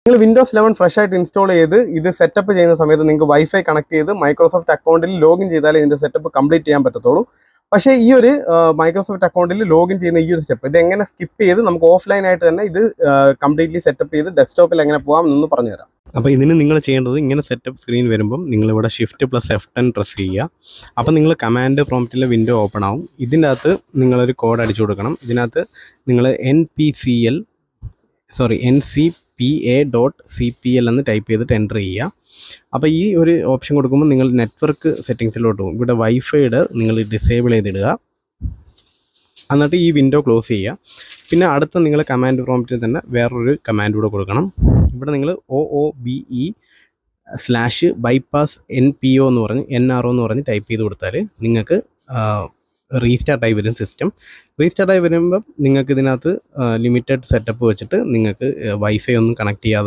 നിങ്ങൾ Windows 11 fresh ആയിട്ട് install ചെയ്ത് ഇത് സെറ്റപ്പ് ചെയ്യുന്ന സമയത്ത് നിങ്ങൾക്ക് വൈഫൈ കണക്ട് ചെയ്ത് മൈക്രോസോഫ്റ്റ് അക്കൗണ്ടിൽ ലോഗിൻ ചെയ്താലേ ഇതിൻ്റെ സെറ്റപ്പ് കംപ്ലീറ്റ് ചെയ്യാൻ പറ്റത്തുള്ളൂ. പക്ഷേ ഈ ഒരു മൈക്രോസോഫ്റ്റ് അക്കൗണ്ടിൽ ലോഗിൻ ചെയ്യുന്ന ഈ ഒരു സ്റ്റെപ്പ് ഇത് എങ്ങനെ സ്കിപ്പ് ചെയ്ത് നമുക്ക് ഓഫ്ലൈൻ ആയിട്ട് തന്നെ ഇത് കംപ്ലീറ്റ്ലി സെറ്റപ്പ് ചെയ്ത് ഡെസ്ക്ടോപ്പിൽ എങ്ങനെ പോകാം എന്നൊന്ന് പറഞ്ഞുതരാം. അപ്പോൾ ഇതിന് നിങ്ങൾ ചെയ്യേണ്ടത് ഇങ്ങനെ സെറ്റപ്പ് സ്ക്രീൻ വരുമ്പം നിങ്ങളിവിടെ Shift+F10 പ്രസ് ചെയ്യുക. അപ്പോൾ നിങ്ങൾ കമാൻഡ് പ്രോംപ്റ്റിലെ വിൻഡോ ഓപ്പൺ ആവും. ഇതിൻ്റെ അകത്ത് നിങ്ങളൊരു കോഡ് അടിച്ചു കൊടുക്കണം. ഇതിനകത്ത് നിങ്ങൾ ncpa.cpl എന്ന് ടൈപ്പ് ചെയ്തിട്ട് എൻ്റർ ചെയ്യുക. അപ്പോൾ ഈ ഒരു ഓപ്ഷൻ കൊടുക്കുമ്പോൾ നിങ്ങൾ നെറ്റ്വർക്ക് സെറ്റിങ്സിലോട്ട് പോകും. ഇവിടെ വൈഫൈയുടെ നിങ്ങൾ ഡിസേബിൾ ചെയ്തിടുക. എന്നിട്ട് ഈ വിൻഡോ ക്ലോസ് ചെയ്യുക. പിന്നെ അടുത്ത നിങ്ങൾ കമാൻഡ് പ്രോംപ്റ്റിൽ തന്നെ വേറൊരു കമാൻഡ് കൂടെ കൊടുക്കണം. ഇവിടെ നിങ്ങൾ OOBE/bypass NPO എന്ന് പറഞ്ഞ് NRO എന്ന് പറഞ്ഞ് ടൈപ്പ് ചെയ്ത് കൊടുത്താൽ നിങ്ങൾക്ക് റീസ്റ്റാർട്ടായി വരും സിസ്റ്റം. റീസ്റ്റാർട്ടായി വരുമ്പം നിങ്ങൾക്ക് ഇതിനകത്ത് ലിമിറ്റഡ് സെറ്റപ്പ് വെച്ചിട്ട് നിങ്ങൾക്ക് വൈഫൈ ഒന്നും കണക്ട് ചെയ്യാതെ